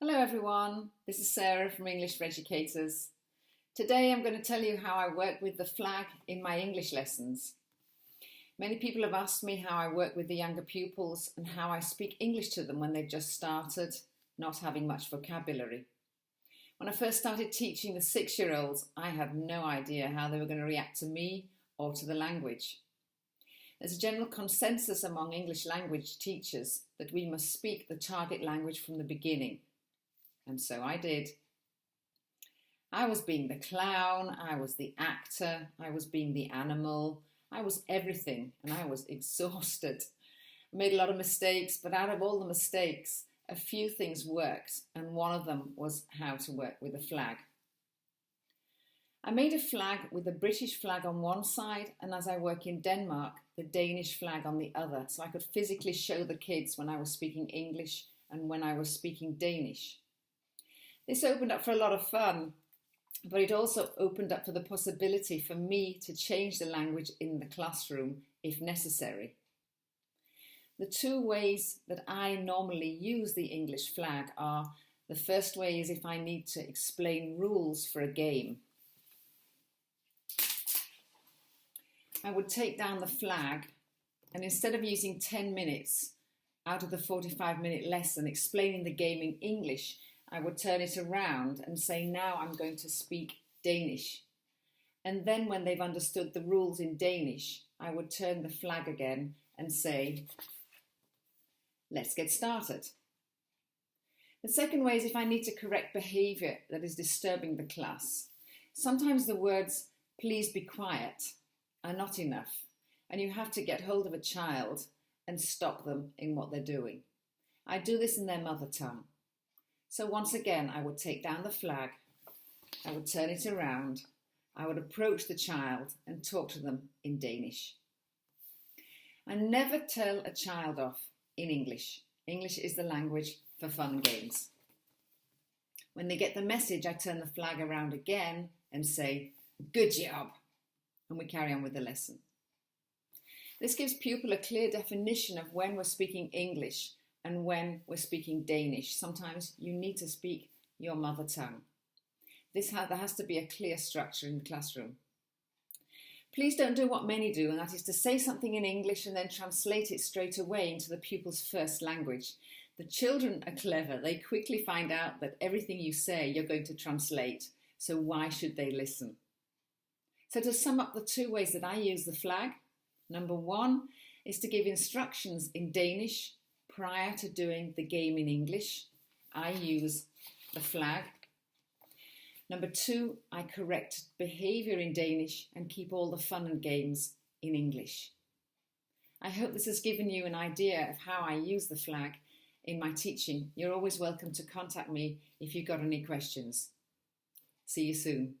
Hello everyone, this is Sarah from English4educators. Today I'm going to tell you how I work with the flag in my English lessons. Many people have asked me how I work with the younger pupils and how I speak English to them when they've just started, not having much vocabulary. When I first started teaching the 6-year-olds, I had no idea how they were going to react to me or to the language. There's a general consensus among English language teachers that we must speak the target language from the beginning. And so I did. I was being the clown, I was the actor, I was being the animal, I was everything, and I was exhausted. I made a lot of mistakes, but out of all the mistakes, a few things worked, and one of them was how to work with a flag. I made a flag with the British flag on one side, and as I work in Denmark, the Danish flag on the other, so I could physically show the kids when I was speaking English and when I was speaking Danish. This opened up for a lot of fun, but it also opened up for the possibility for me to change the language in the classroom if necessary. The two ways that I normally use the English flag are, the first way is if I need to explain rules for a game. I would take down the flag, and instead of using 10 minutes out of the 45-minute lesson explaining the game in English, I would turn it around and say, now I'm going to speak Danish. And then when they've understood the rules in Danish, I would turn the flag again and say, let's get started. The second way is if I need to correct behaviour that is disturbing the class. Sometimes the words, please be quiet, are not enough, and you have to get hold of a child and stop them in what they're doing. I do this in their mother tongue. So once again, I would take down the flag, I would turn it around, I would approach the child and talk to them in Danish. I never tell a child off in English. English is the language for fun and games. When they get the message, I turn the flag around again and say, good job, and we carry on with the lesson. This gives pupil a clear definition of when we're speaking English and when we're speaking Danish. Sometimes you need to speak your mother tongue. There has to be a clear structure in the classroom. Please don't do what many do, and that is to say something in English and then translate it straight away into the pupil's first language. The children are clever. They quickly find out that everything you say you're going to translate, so why should they listen? So to sum up the two ways that I use the flag, number one is to give instructions in Danish prior to doing the game in English. I use the flag. Number two, I correct behaviour in Danish and keep all the fun and games in English. I hope this has given you an idea of how I use the flag in my teaching. You're always welcome to contact me if you've got any questions. See you soon.